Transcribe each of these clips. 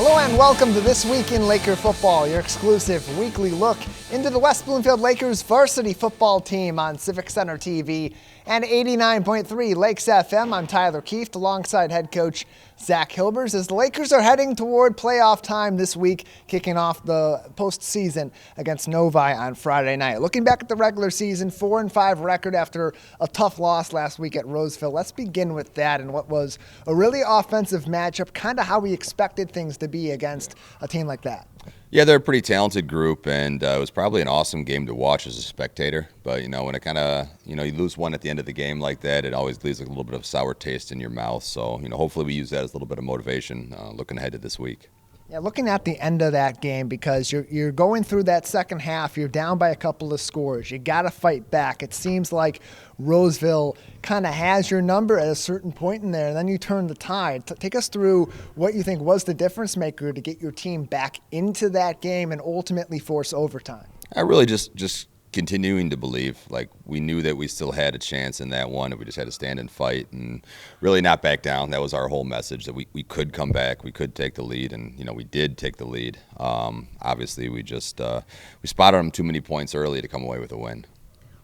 Hello and welcome to This Week in Laker Football, your exclusive weekly look into the West Bloomfield Lakers varsity football team on Civic Center TV and 89.3 Lakes FM. I'm Tyler Keefe alongside head coach Zach Hilbers as the Lakers are heading toward playoff time this week, kicking off the postseason against Novi on Friday night. Looking back at the regular season, 4-5 record after a tough loss last week at Roseville. Let's begin with that and what was a really offensive matchup, kind of how we expected things to be against a team like that. Yeah, they're a pretty talented group, and it was probably an awesome game to watch as a spectator. But, when it kind of, you lose one at the end of the game like that, it always leaves a little bit of sour taste in your mouth. So, hopefully we use that as a little bit of motivation looking ahead to this week. Yeah, looking at the end of that game, because you're going through that second half, you're down by a couple of scores. You got to fight back. It seems like Roseville kind of has your number at a certain point in there, and then you turn the tide. Take us through what you think was the difference maker to get your team back into that game and ultimately force overtime. I really just continuing to believe. Like, we knew that we still had a chance in that one, and we just had to stand and fight and really not back down. That was our whole message, that we could come back, we could take the lead, and we did take the lead. Obviously, we just we spotted them too many points early to come away with a win.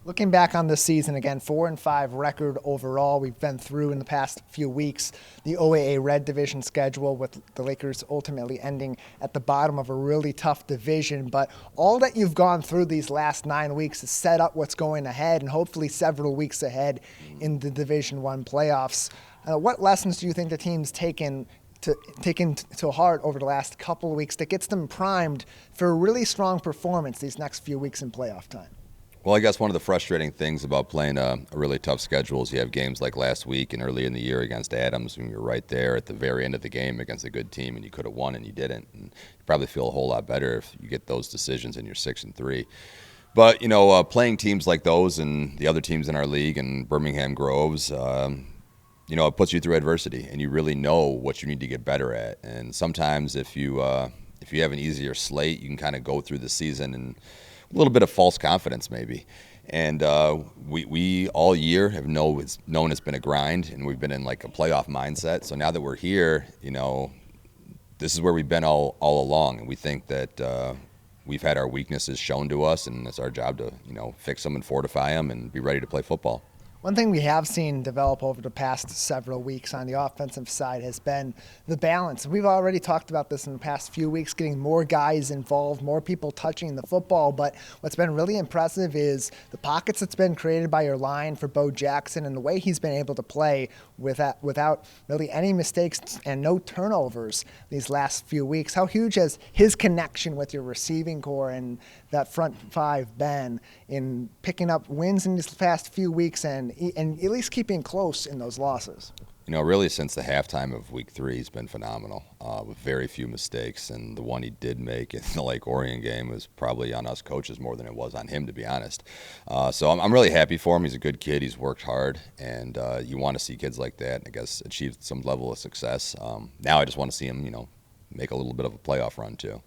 Looking back on this season, again, 4-5 record overall. We've been through in the past few weeks the OAA Red Division schedule, with the Lakers ultimately ending at the bottom of a really tough division. But all that you've gone through these last 9 weeks has set up what's going ahead, and hopefully several weeks ahead in the Division I playoffs. What lessons do you think the team's taken to heart over the last couple of weeks that gets them primed for a really strong performance these next few weeks in playoff time? Well, I guess one of the frustrating things about playing a really tough schedule is you have games like last week and early in the year against Adams, when you're right there at the very end of the game against a good team, and you could have won and you didn't. And you probably feel a whole lot better if you get those decisions and you're 6-3. But playing teams like those and the other teams in our league and Birmingham Groves, it puts you through adversity, and you really know what you need to get better at. And sometimes if you have an easier slate, you can kind of go through the season and a little bit of false confidence maybe. And we all year have known it's been a grind, and we've been in like a playoff mindset. So now that we're here, this is where we've been all along, and we think that we've had our weaknesses shown to us, and it's our job to fix them and fortify them and be ready to play football. One thing we have seen develop over the past several weeks on the offensive side has been the balance. We've already talked about this in the past few weeks, getting more guys involved, more people touching the football. But what's been really impressive is the pockets that's been created by your line for Bo Jackson and the way he's been able to play without really any mistakes and no turnovers these last few weeks. How huge has his connection with your receiving core and that front five been in picking up wins in these past few weeks and at least keeping close in those losses? Really since the halftime of week 3, he's been phenomenal with very few mistakes. And the one he did make in the Lake Orion game was probably on us coaches more than it was on him, to be honest. So I'm really happy for him. He's a good kid. He's worked hard. And you want to see kids like that, I guess, achieve some level of success. Now I just want to see him, make a little bit of a playoff run too.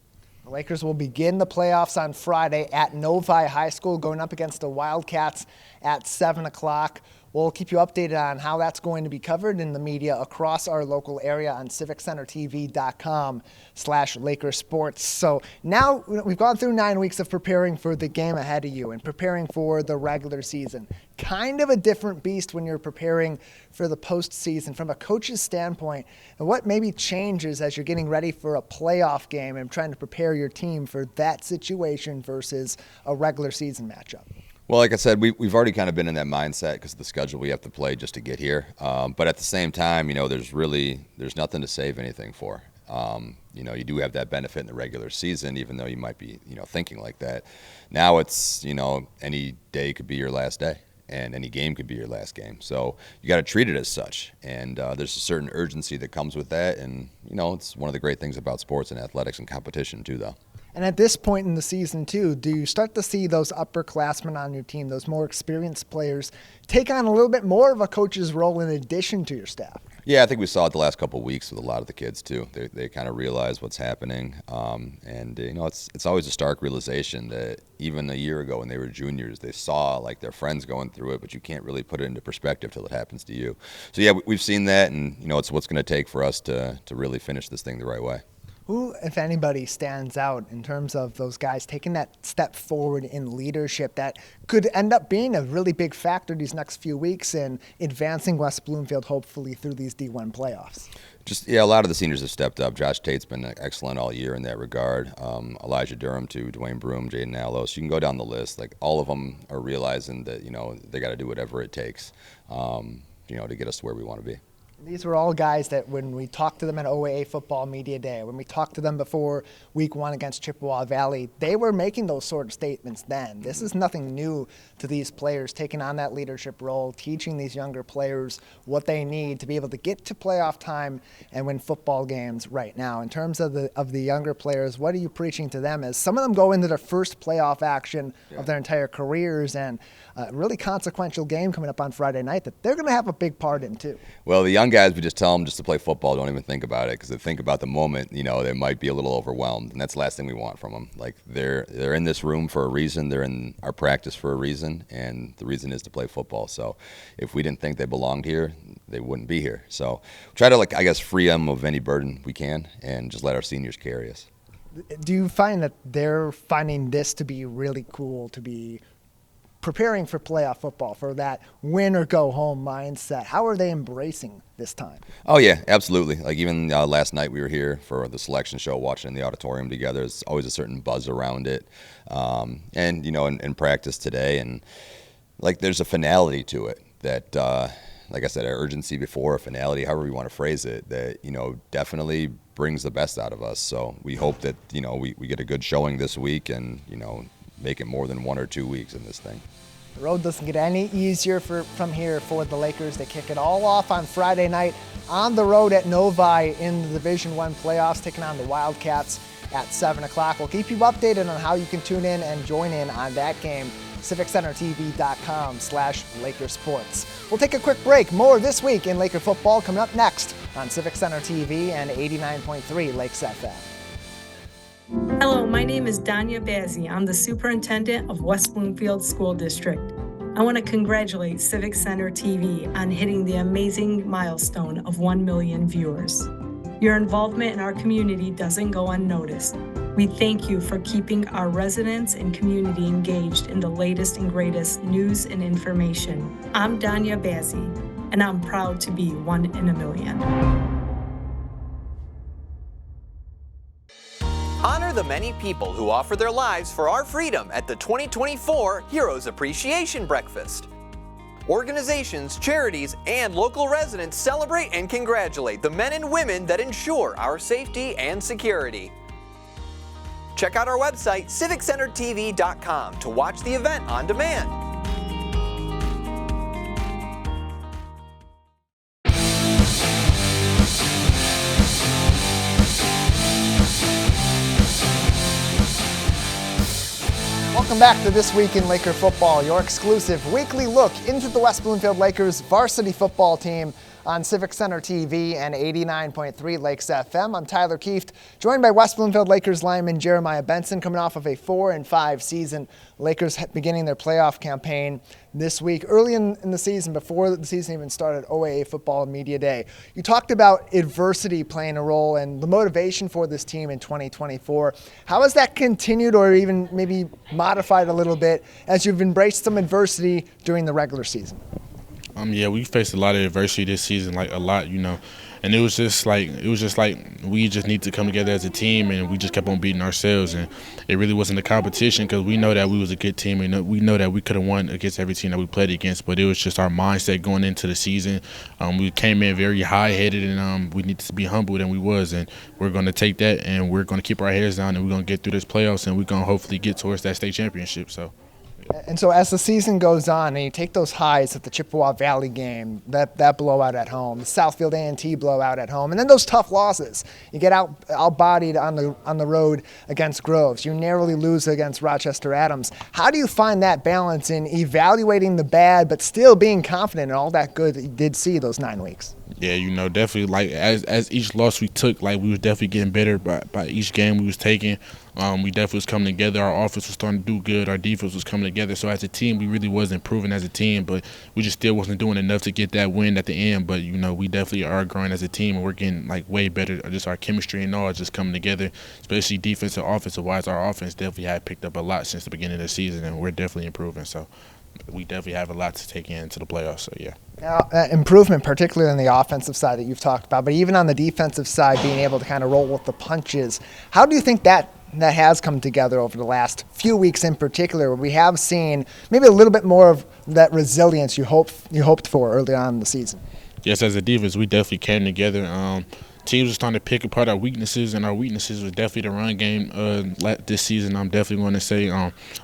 The Lakers will begin the playoffs on Friday at Novi High School, going up against the Wildcats at 7 o'clock. We'll keep you updated on how that's going to be covered in the media across our local area on civiccentertv.com/Lakersports. So now we've gone through 9 weeks of preparing for the game ahead of you and preparing for the regular season. Kind of a different beast when you're preparing for the postseason from a coach's standpoint. And what maybe changes as you're getting ready for a playoff game and trying to prepare your team for that situation versus a regular season matchup? Well, like I said, we've already kind of been in that mindset because of the schedule we have to play just to get here. But at the same time, there's nothing to save anything for. You do have that benefit in the regular season, even though you might be, thinking like that. Now it's, any day could be your last day, and any game could be your last game. So you got to treat it as such. And there's a certain urgency that comes with that. And, it's one of the great things about sports and athletics and competition too, though. And at this point in the season, too, do you start to see those upperclassmen on your team, those more experienced players, take on a little bit more of a coach's role in addition to your staff? Yeah, I think we saw it the last couple of weeks with a lot of the kids, too. They kind of realize what's happening. It's always a stark realization that even a year ago when they were juniors, they saw, like, their friends going through it, but you can't really put it into perspective till it happens to you. So, yeah, we've seen that, and, it's what's going to take for us to really finish this thing the right way. Who, if anybody, stands out in terms of those guys taking that step forward in leadership that could end up being a really big factor these next few weeks in advancing West Bloomfield hopefully through these D1 playoffs? A lot of the seniors have stepped up. Josh Tate's been excellent all year in that regard. Elijah Durham too, Dwayne Broom, Jaden Allos. You can go down the list. Like, all of them are realizing that, they got to do whatever it takes, to get us to where we want to be. These were all guys that when we talked to them at OAA Football Media Day, when we talked to them before week 1 against Chippewa Valley, they were making those sort of statements then. This is nothing new to these players, taking on that leadership role, teaching these younger players what they need to be able to get to playoff time and win football games right now. In terms of the younger players, what are you preaching to them as some of them go into their first playoff action of their entire careers, and a really consequential game coming up on Friday night that they're going to have a big part in too? Well, the young guys, we just tell them just to play football. Don't even think about it, because they think about the moment, they might be a little overwhelmed, and that's the last thing we want from them. Like, they're in this room for a reason. They're in our practice for a reason, and the reason is to play football. So if we didn't think they belonged here, they wouldn't be here. So try to, free them of any burden we can and just let our seniors carry us. Do you find that they're finding this to be really cool, to be preparing for playoff football, for that win or go home mindset? How are they embracing this time? Oh yeah, absolutely. Like, even last night we were here for the selection show, watching in the auditorium together. There's always a certain buzz around it, and in practice today, and there's a finality to it that, like I said, urgency before a finality, however you want to phrase it, that definitely brings the best out of us. So we hope that we get a good showing this week, and make it more than 1 or 2 weeks in this thing. The road doesn't get any easier from here for the Lakers. They kick it all off on Friday night on the road at Novi in the Division I playoffs, taking on the Wildcats at 7 o'clock. We'll keep you updated on how you can tune in and join in on that game. CivicCenterTV.com/LakerSports. We'll take a quick break. More this week in Laker football coming up next on Civic Center TV and 89.3 Lakes FM. Hello, my name is Danya Bazzi. I'm the superintendent of West Bloomfield School District. I want to congratulate Civic Center TV on hitting the amazing milestone of 1 million viewers. Your involvement in our community doesn't go unnoticed. We thank you for keeping our residents and community engaged in the latest and greatest news and information. I'm Danya Bazzi, and I'm proud to be 1 in a million. Honor the many people who offer their lives for our freedom at the 2024 Heroes Appreciation Breakfast. Organizations, charities, and local residents celebrate and congratulate the men and women that ensure our safety and security. Check out our website, CivicCenterTV.com, to watch the event on demand. Welcome back to This Week in Laker Football, your exclusive weekly look into the West Bloomfield Lakers varsity football team on Civic Center TV and 89.3 Lakes FM. I'm Tyler Kieft, joined by West Bloomfield Lakers lineman Jeremiah Benson, coming off of a 4-5 season. Lakers beginning their playoff campaign this week, early in the season, before the season even started, OAA Football Media Day. You talked about adversity playing a role and the motivation for this team in 2024. How has that continued, or even maybe modified a little bit, as you've embraced some adversity during the regular season? Yeah, we faced a lot of adversity this season, a lot, and it was just like we just need to come together as a team, and we just kept on beating ourselves, and it really wasn't a competition, because we know that we was a good team, and we know that we could have won against every team that we played against, but it was just our mindset going into the season. We came in very high-headed, and we needed to be humble than we was, and we're going to take that, and we're going to keep our heads down, and we're going to get through this playoffs, and we're going to hopefully get towards that state championship. And so as the season goes on and you take those highs at the Chippewa Valley game, that blowout at home, the Southfield A&T blowout at home, and then those tough losses. You get outbodied on the road against Groves. You narrowly lose against Rochester Adams. How do you find that balance in evaluating the bad but still being confident in all that good that you did see those 9 weeks? Yeah, definitely, as each loss we took, we was definitely getting better by each game we was taking. We definitely was coming together. Our offense was starting to do good. Our defense was coming together. So as a team, we really was improving as a team, but we just still wasn't doing enough to get that win at the end. But, we definitely are growing as a team, and we're getting, way better. Just our chemistry and all just coming together, especially defensive, offensive-wise. Our offense definitely had picked up a lot since the beginning of the season, and we're definitely improving. So we definitely have a lot to take into the playoffs. So, yeah. Improvement, particularly on the offensive side that you've talked about, but even on the defensive side, being able to kind of roll with the punches. How do you think that has come together over the last few weeks in particular, where we have seen maybe a little bit more of that resilience you hoped for early on in the season? Yes, as a defense, we definitely came together. Teams were starting to pick apart our weaknesses, and our weaknesses was definitely the run game this season. I'm definitely going to say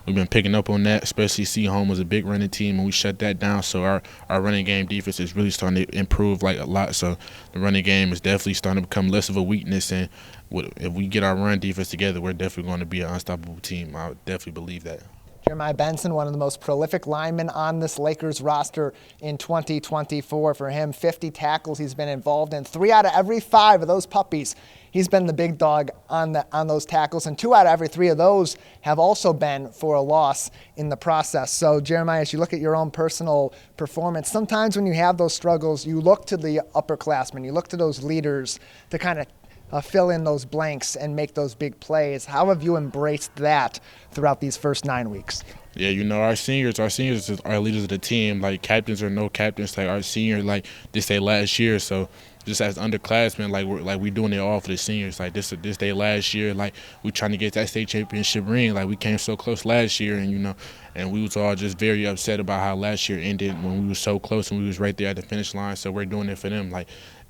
we've been picking up on that, especially Home was a big running team, and we shut that down. So our running game defense is really starting to improve a lot. So the running game is definitely starting to become less of a weakness, and if we get our run defense together, we're definitely going to be an unstoppable team. I definitely believe that. Jeremiah Benson, one of the most prolific linemen on this Lakers roster in 2024. For him, 50 tackles he's been involved in. 3 out of every 5 of those puppies, he's been the big dog on those tackles, and 2 out of every 3 of those have also been for a loss in the process. So, Jeremiah, as you look at your own personal performance, sometimes when you have those struggles, you look to the upperclassmen, you look to those leaders to kind of fill in those blanks and make those big plays. How have you embraced that throughout these first 9 weeks? Yeah, our seniors is our leaders of the team. Captains or no captains, our senior, this day last year. So just as underclassmen, we're doing it all for the seniors. This day last year, we trying to get that state championship ring. We came so close last year, and we was all just very upset about how last year ended when we was so close and we was right there at the finish line. So we're doing it for them.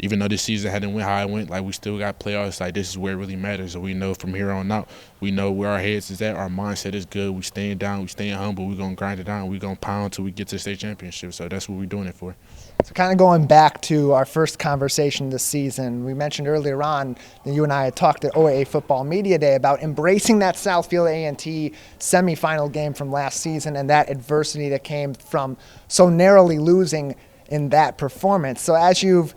Even though this season hadn't went how it went, we still got playoffs. This is where it really matters. So we know from here on out, we know where our heads is at. Our mindset is good. We staying down. We staying humble. We're going to grind it down. We're going to pound until we get to the state championship. So that's what we're doing it for. So kind of going back to our first conversation this season, we mentioned earlier on that you and I had talked at OAA Football Media Day about embracing that Southfield A&T semifinal game from last season and that adversity that came from so narrowly losing in that performance. So as you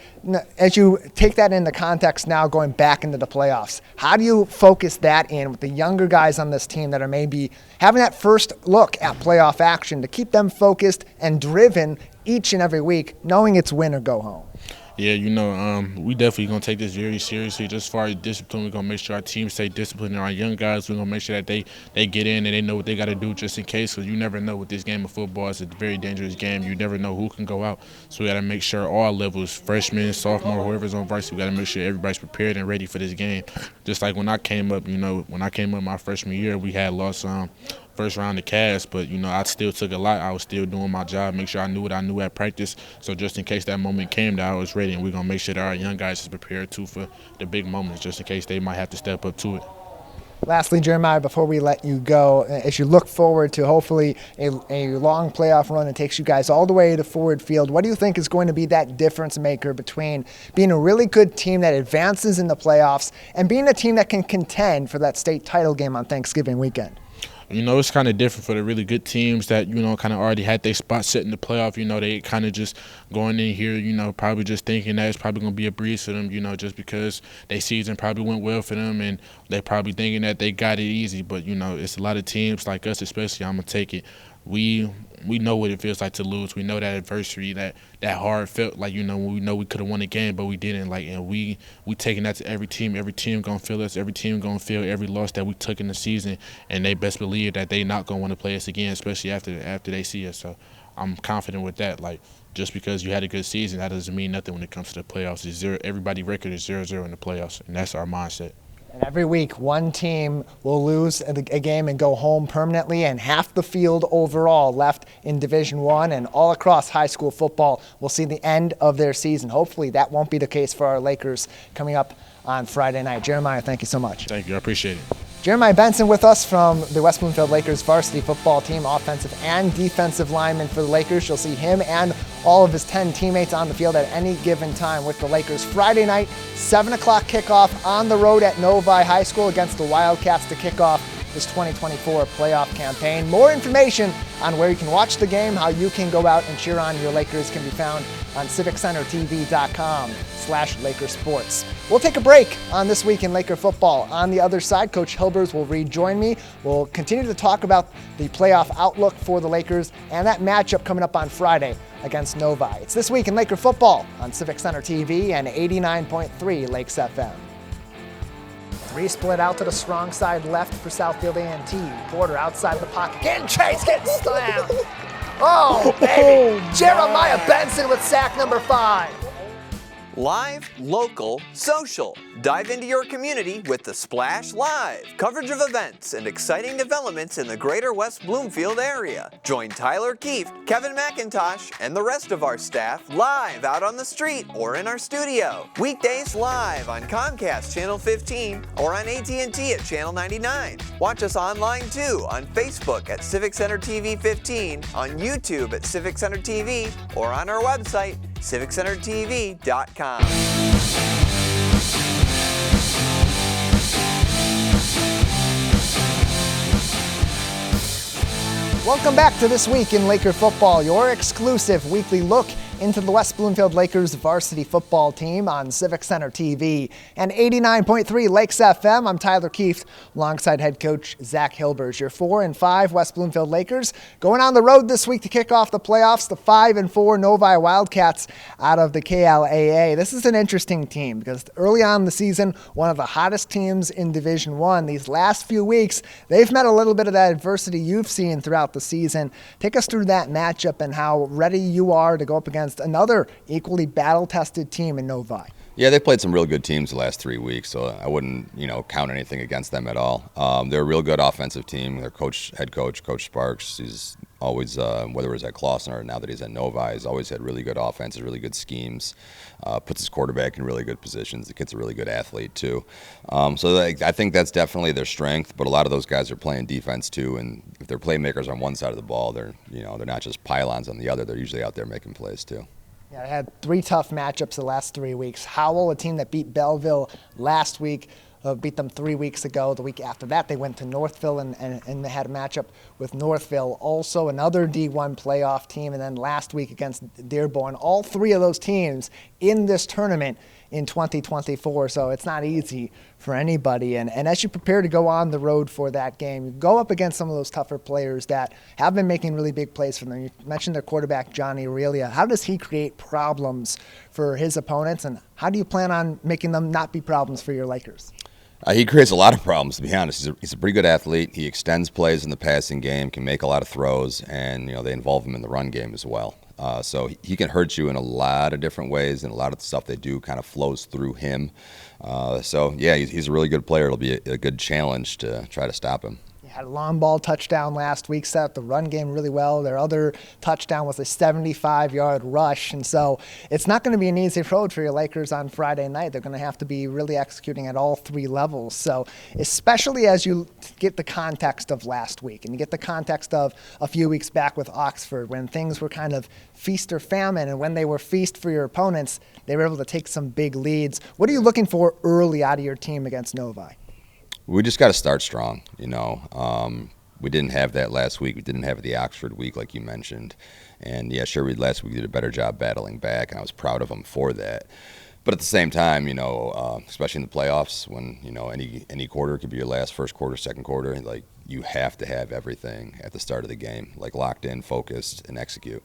take that into context now going back into the playoffs, how do you focus that in with the younger guys on this team that are maybe having that first look at playoff action to keep them focused and driven each and every week, knowing it's win or go home? Yeah, we definitely going to take this very seriously. Just as far as discipline, we're going to make sure our team stay disciplined, and our young guys, we're going to make sure that they get in and they know what they got to do just in case, because you never know with this game of football. It's a very dangerous game. You never know who can go out. So we got to make sure all levels, freshmen, sophomore, whoever's on varsity, we got to make sure everybody's prepared and ready for this game. Just like when I came up, my freshman year, we had lost first round of Cass, but I still took a lot. I was still doing my job, make sure I knew what I knew at practice. So just in case that moment came, that I was ready, and we're gonna make sure that our young guys is prepared too for the big moments, just in case they might have to step up to it. Lastly, Jeremiah, before we let you go, as you look forward to hopefully a long playoff run that takes you guys all the way to Ford Field, what do you think is going to be that difference maker between being a really good team that advances in the playoffs and being a team that can contend for that state title game on Thanksgiving weekend? It's kind of different for the really good teams that, kind of already had their spot set in the playoff. They kind of just going in here, probably just thinking that it's probably going to be a breeze for them, just because their season probably went well for them and they probably thinking that they got it easy. But, it's a lot of teams like us, especially, I'm going to take it. We know what it feels like to lose. We know that adversity, that hard felt we know we could have won a game, but we didn't. And we taking that to every team. Every team gonna feel us. Every team gonna feel every loss that we took in the season, and they best believe that they not gonna want to play us again, especially after they see us. So I'm confident with that. Just because you had a good season, that doesn't mean nothing when it comes to the playoffs. It's 0. Everybody's record is 0-0 in the playoffs, and that's our mindset. And every week, one team will lose a game and go home permanently, and half the field overall left in Division I and all across high school football will see the end of their season. Hopefully that won't be the case for our Lakers coming up on Friday night. Jeremiah, thank you so much. Thank you. I appreciate it. Jeremiah Benson with us from the West Bloomfield Lakers varsity football team, offensive and defensive lineman for the Lakers. You'll see him and all of his 10 teammates on the field at any given time with the Lakers. Friday night, 7 o'clock kickoff on the road at Novi High School against the Wildcats to kick off this 2024 playoff campaign. More information on where you can watch the game, how you can go out and cheer on your Lakers can be found on civiccentertv.com/Lakersports. We'll take a break on This Week in Laker Football. On the other side, Coach Hilbers will rejoin me. We'll continue to talk about the playoff outlook for the Lakers and that matchup coming up on Friday against Novi. It's This Week in Laker Football on Civic Center TV and 89.3 Lakes FM. Three split out to the strong side left for Southfield A&T. Porter outside the pocket, getting chased, getting slammed. Oh, baby! Jeremiah Benson with sack number 5. Live, local, social. Dive into your community with the Splash Live. Coverage of events and exciting developments in the greater West Bloomfield area. Join Tyler Keefe, Kevin McIntosh, and the rest of our staff live out on the street or in our studio. Weekdays live on Comcast Channel 15 or on AT&T at Channel 99. Watch us online too on Facebook at Civic Center TV 15, on YouTube at Civic Center TV, or on our website, civiccentertv.com. Welcome back to This Week in Laker Football, your exclusive weekly look into the West Bloomfield Lakers varsity football team on Civic Center TV and 89.3 Lakes FM. I'm Tyler Keefe alongside head coach Zach Hilbers. Your 4-5 West Bloomfield Lakers going on the road this week to kick off the playoffs, the 5-4 Novi Wildcats out of the KLAA. This is an interesting team because early on in the season, one of the hottest teams in Division I. These last few weeks, they've met a little bit of that adversity you've seen throughout the season. Take us through that matchup and how ready you are to go up against another equally battle-tested team in Novi. Yeah, they played some real good teams the last 3 weeks, so I wouldn't, count anything against them at all. They're a real good offensive team. Their head coach, Coach Sparks, he's always, whether it was at Clawson or now that he's at Novi, he's always had really good offenses, really good schemes, puts his quarterback in really good positions. The kid's a really good athlete, too. So I think that's definitely their strength, but a lot of those guys are playing defense, too, and if they're playmakers on one side of the ball, they're not just pylons on the other. They're usually out there making plays, too. Yeah, I had 3 tough matchups the last 3 weeks. Howell, a team that beat Belleville last week, beat them 3 weeks ago. The week after that, they went to Northville and they had a matchup with Northville. Also, another D1 playoff team. And then last week against Dearborn. All 3 of those teams in this tournament in 2024. So it's not easy for anybody. And as you prepare to go on the road for that game, you go up against some of those tougher players that have been making really big plays for them. You mentioned their quarterback, Johnny Aurelia. How does he create problems for his opponents? And how do you plan on making them not be problems for your Lakers? He creates a lot of problems, to be honest. He's a pretty good athlete. He extends plays in the passing game, can make a lot of throws, and they involve him in the run game as well. So he can hurt you in a lot of different ways, and a lot of the stuff they do kind of flows through him. So, yeah, he's a really good player. It'll be a good challenge to try to stop him. Had a long ball touchdown last week, set up the run game really well. Their other touchdown was a 75-yard rush. And so it's not going to be an easy road for your Lakers on Friday night. They're going to have to be really executing at all 3 levels. So especially as you get the context of last week and you get the context of a few weeks back with Oxford when things were kind of feast or famine, and when they were feast for your opponents, they were able to take some big leads. What are you looking for early out of your team against Novi? We just got to start strong, We didn't have that last week. We didn't have the Oxford week like you mentioned. And, yeah, Sherwood last week did a better job battling back, and I was proud of them for that. But at the same time, especially in the playoffs when, any quarter could be your first quarter, second quarter, you have to have everything at the start of the game, locked in, focused, and execute.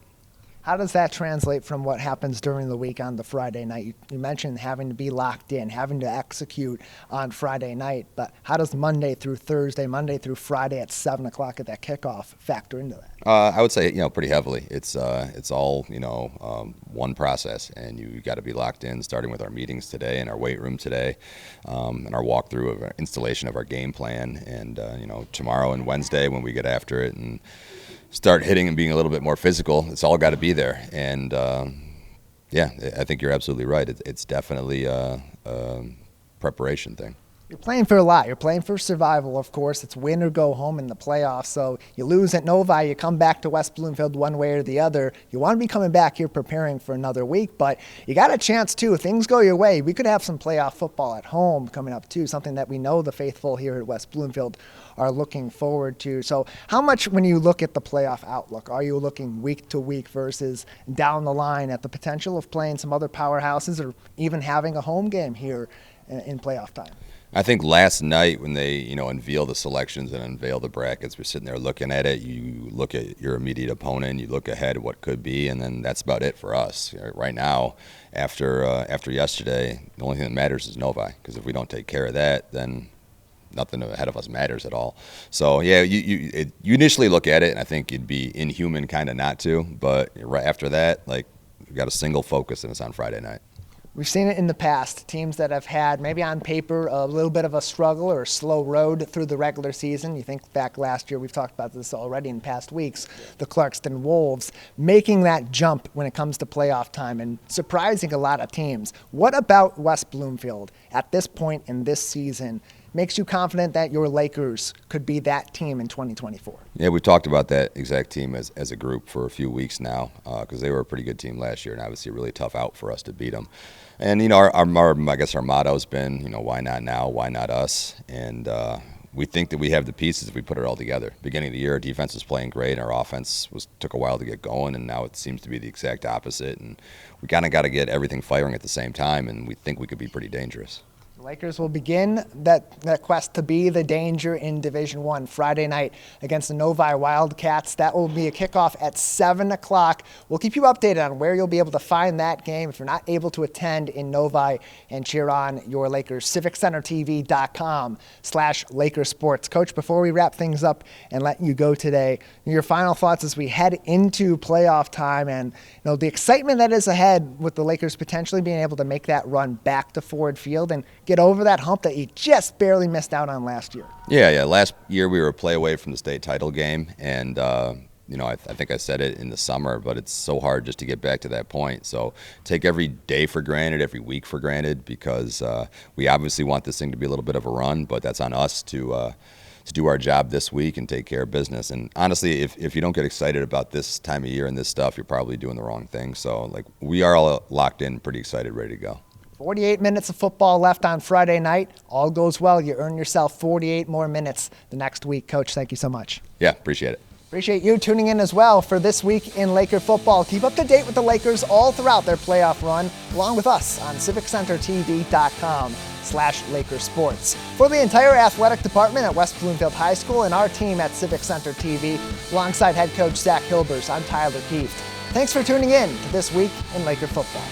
How does that translate from what happens during the week on the Friday night? You mentioned having to be locked in, having to execute on Friday night, but how does Monday through Friday at 7 o'clock at that kickoff factor into that? I would say, pretty heavily. It's all, one process, and you got to be locked in, starting with our meetings today and our weight room today, and our walkthrough of our installation of our game plan, and, tomorrow and Wednesday when we get after it and start hitting and being a little bit more physical. It's all got to be there. And, I think you're absolutely right. It's definitely a preparation thing. You're playing for a lot. You're playing for survival, of course. It's win or go home in the playoffs. So you lose at Novi, you come back to West Bloomfield one way or the other. You want to be coming back here preparing for another week, but you got a chance too. If things go your way, we could have some playoff football at home coming up too, something that we know the faithful here at West Bloomfield are looking forward to. So how much, when you look at the playoff outlook, are you looking week to week versus down the line at the potential of playing some other powerhouses or even having a home game here in playoff time? I think last night when they, unveil the selections and unveil the brackets, we're sitting there looking at it. You look at your immediate opponent, you look ahead at what could be, and then that's about it for us. Right now, after yesterday, the only thing that matters is Novi, because if we don't take care of that, then nothing ahead of us matters at all. So, yeah, you initially look at it, and I think it'd be inhuman kind of not to, but right after that, we've got a single focus, and it's on Friday night. We've seen it in the past, teams that have had maybe on paper a little bit of a struggle or a slow road through the regular season. You think back last year, we've talked about this already in past weeks, the Clarkston Wolves making that jump when it comes to playoff time and surprising a lot of teams. What about West Bloomfield at this point in this season makes you confident that your Lakers could be that team in 2024? Yeah, we talked about that exact team as a group for a few weeks now because they were a pretty good team last year and obviously a really tough out for us to beat them. And, our I guess our motto's been, why not now, why not us? And we think that we have the pieces if we put it all together. Beginning of the year, our defense was playing great, and our offense took a while to get going, and now it seems to be the exact opposite. And we kind of got to get everything firing at the same time, and we think we could be pretty dangerous. The Lakers will begin that quest to be the danger in Division I Friday night against the Novi Wildcats. That will be a kickoff at 7 o'clock. We'll keep you updated on where you'll be able to find that game if you're not able to attend in Novi and cheer on your Lakers. CivicCenterTV.com/LakersSports. Coach, before we wrap things up and let you go today, your final thoughts as we head into playoff time and the excitement that is ahead with the Lakers potentially being able to make that run back to Ford Field and get over that hump that you just barely missed out on last year. Yeah. Last year we were a play away from the state title game, and I think I said it in the summer, but it's so hard just to get back to that point. So take every day for granted, every week for granted, because we obviously want this thing to be a little bit of a run, but that's on us to do our job this week and take care of business. And honestly, if you don't get excited about this time of year and this stuff, you're probably doing the wrong thing. So we are all locked in, pretty excited, ready to go. 48 minutes of football left on Friday night. All goes well. You earn yourself 48 more minutes the next week. Coach, thank you so much. Yeah, appreciate it. Appreciate you tuning in as well for This Week in Laker Football. Keep up to date with the Lakers all throughout their playoff run, along with us on CivicCenterTV.com/LakerSports. For the entire athletic department at West Bloomfield High School and our team at Civic Center TV, alongside head coach Zach Hilbers, I'm Tyler Kieft. Thanks for tuning in to This Week in Laker Football.